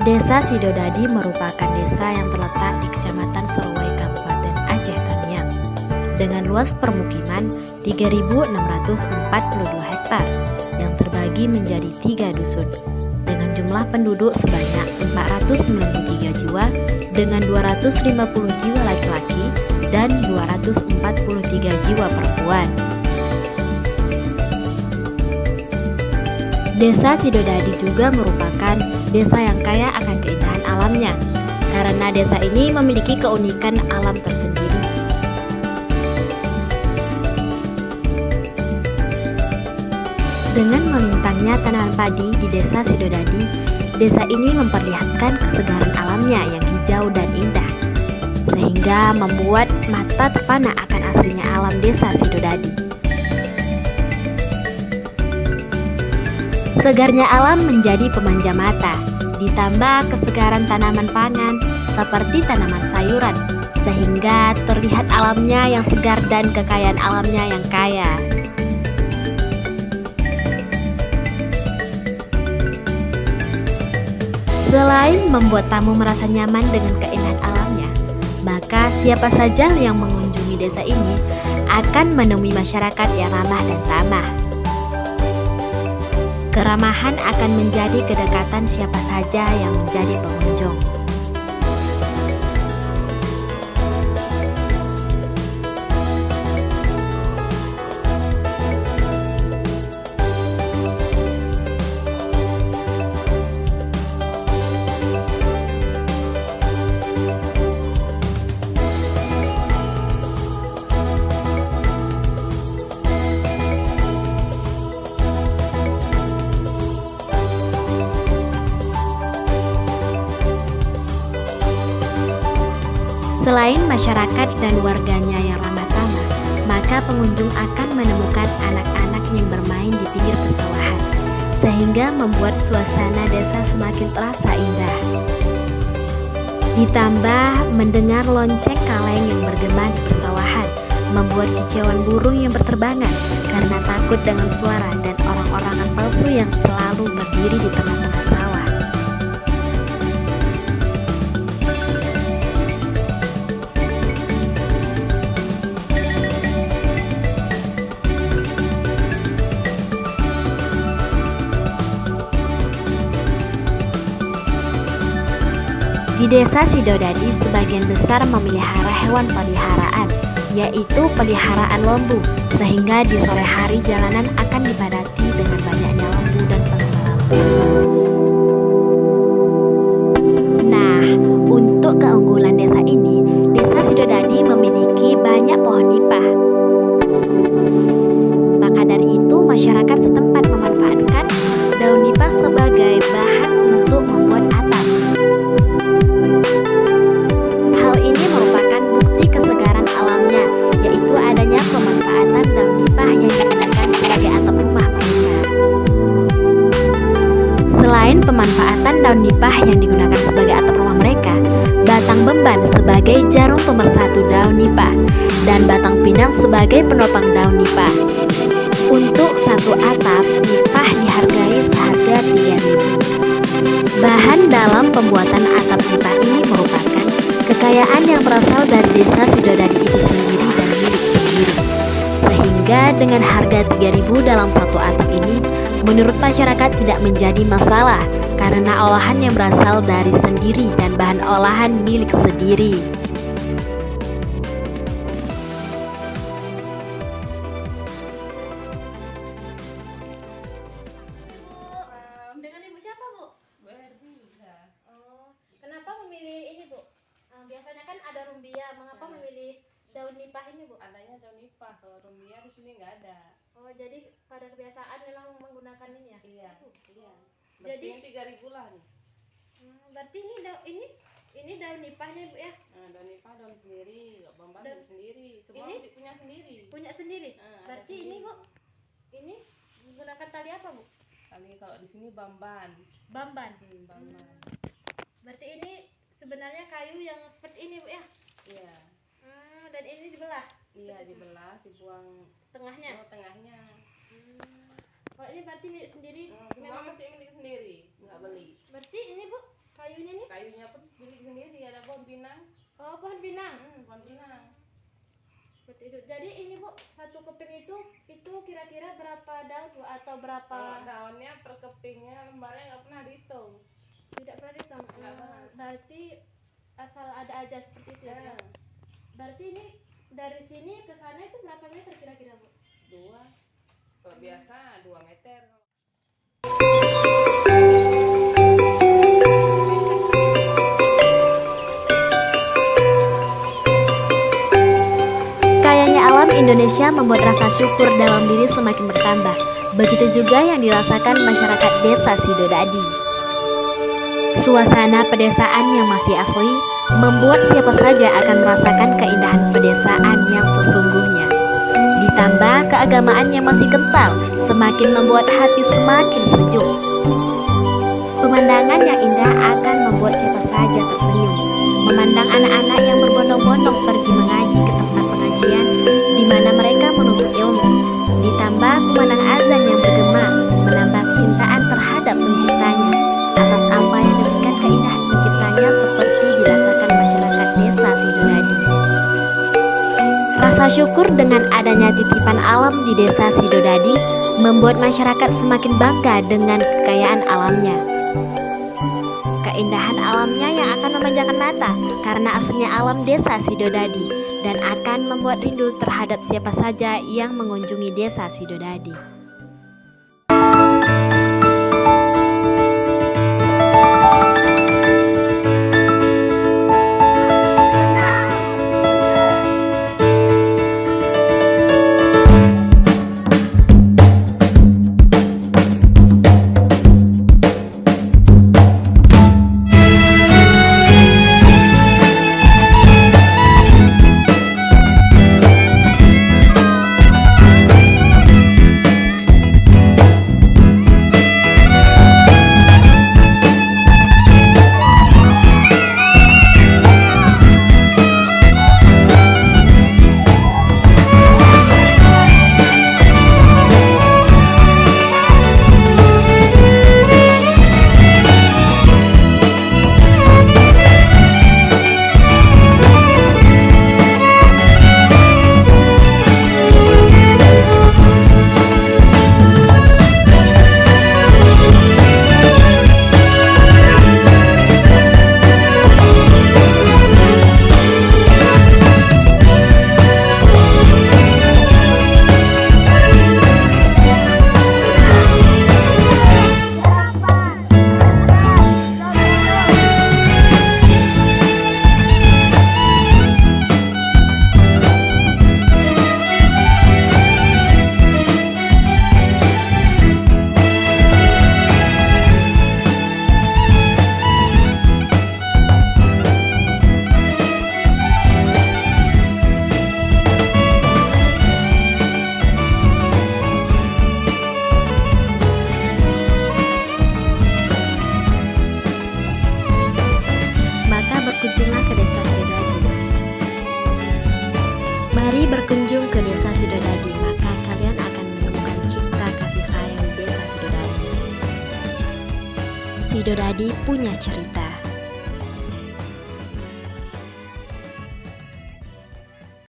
Desa Sidodadi merupakan desa yang terletak di Kecamatan Serowai, Kabupaten Aceh Tamiang, dengan luas permukiman 3.642 hektar yang terbagi menjadi 3 dusun, dengan jumlah penduduk sebanyak 493 jiwa dengan 250 jiwa laki-laki dan 243 jiwa perempuan. Desa Sidodadi juga merupakan desa yang kaya akan keindahan alamnya, karena desa ini memiliki keunikan alam tersendiri. Dengan melintangnya tanaman padi di desa Sidodadi, desa ini memperlihatkan kesegaran alamnya yang hijau dan indah, sehingga membuat mata terpana akan aslinya alam desa Sidodadi. Segarnya alam menjadi pemanja mata, ditambah kesegaran tanaman pangan seperti tanaman sayuran, sehingga terlihat alamnya yang segar dan kekayaan alamnya yang kaya. Selain membuat tamu merasa nyaman dengan keindahan alamnya, maka siapa saja yang mengunjungi desa ini akan menemui masyarakat yang ramah dan tamah. Keramahan akan menjadi kedekatan siapa saja yang menjadi pengunjung. Selain masyarakat dan warganya yang ramah tamah, maka pengunjung akan menemukan anak-anak yang bermain di pinggir persawahan, sehingga membuat suasana desa semakin terasa indah. Ditambah mendengar lonceng kaleng yang bergema di persawahan, membuat kicauan burung yang berterbangan karena takut dengan suara dan orang-orangan palsu yang selalu berdiri di tengah-tengah sawah. Di desa Sidodadi sebagian besar memelihara hewan peliharaan, yaitu peliharaan lembu, sehingga di sore hari jalanan akan dipadati dengan banyaknya lembu dan pengembala lembu. Nah, untuk keunggulan desa ini, desa Sidodadi memiliki banyak pohon nipah. Maka dari itu, masyarakat setempat memanfaatkan daun nipah sebagai bahan untuk membuat atap. Hal ini merupakan bukti kesegaran alamnya, yaitu adanya pemanfaatan daun nipah yang digunakan sebagai atap rumah mereka. Selain pemanfaatan daun nipah yang digunakan sebagai atap rumah mereka, batang bemban sebagai jarum pemersatu daun nipah, dan batang pinang sebagai penopang daun nipah. Untuk satu atap nipah dihargai seharga 3.000. Bahan dalam pembuatan atap nipah ini merupakan kekayaan yang berasal dari desa Sidodadi itu sendiri dan milik sendiri. Sehingga dengan harga 3.000 dalam satu atap ini, menurut masyarakat tidak menjadi masalah karena olahan yang berasal dari sendiri dan bahan olahan milik sendiri. Dengan ibu siapa, Bu? Bu Herdia. Oh, kenapa memilih ini, Bu? Biasanya kan ada rumbia, mengapa Ya. memilih daun nipah ini, Bu? Adanya daun nipah, kalau rumbia di sini nggak ada. Oh, jadi pada kebiasaan memang menggunakan ini ya? Iya, iya. Jadi- Bersihnya 3.000 lah nih. Berarti ini daun nipahnya, Bu ya? Nah, daun nipah daun sendiri, bamban Dan- sendiri. Semua ini? mesti punya sendiri. Punya sendiri. Ada Berarti sendiri. ini, Bu, ini menggunakan tali apa, Bu? Kali kalau di sini bamban. Bamban. Bamban. Berarti ini sebenarnya kayu yang seperti ini, Bu ya? Iya. Dan ini dibelah Iya, dibelah, dibuang tengahnya. tengahnya. Kalau ini berarti milik sendiri, Semua memang masih milik sendiri, nggak beli. berarti ini, Bu, Kayunya nih? Kayunya pun milik sendiri, ada pohon pinang. Oh, pohon pinang. Pohon pinang. Seperti itu. Jadi ini Bu, satu keping itu kira-kira berapa daun Bu atau berapa? Kalau daunnya per kepingnya lembarnya nggak pernah dihitung. Tidak pernah dihitung. Nggak pernah. Berarti asal ada aja seperti itu ya. Ya, Berarti ini dari sini ke sana itu berapa meter kira-kira Bu? 2. Kalau biasa 2 meter. Kayanya alam Indonesia membuat rasa syukur dalam diri semakin bertambah. Begitu juga yang dirasakan masyarakat desa Sidodadi. Suasana pedesaan yang masih asli membuat siapa saja akan merasakan keindahan pedesaan yang sesungguhnya. Ditambah keagamaan yang masih kental, semakin membuat hati semakin sejuk. Pemandangan yang indah akan membuat siapa saja tersenyum. Memandang anak-anak yang berbondong-bondong pergi mengaji ke tempat pengajian di mana mereka menuntut ilmu. Ditambah kumandang azan yang bergema, menambah kecintaan terhadap penciptanya atas apa yang diberikan keindahan penciptanya seperti dirasakan masyarakat desa Sidodadi. Rasa syukur dengan adanya titipan alam di desa Sidodadi membuat masyarakat semakin bangga dengan kekayaan alamnya. Keindahan alamnya yang akan memanjakan mata karena aslinya alam desa Sidodadi dan akan membuat rindu terhadap siapa saja yang mengunjungi desa Sidodadi. Berkunjunglah ke desa Sidodadi. Mari berkunjung ke desa Sidodadi, maka kalian akan menemukan cinta kasih sayang di desa Sidodadi. Sidodadi punya cerita.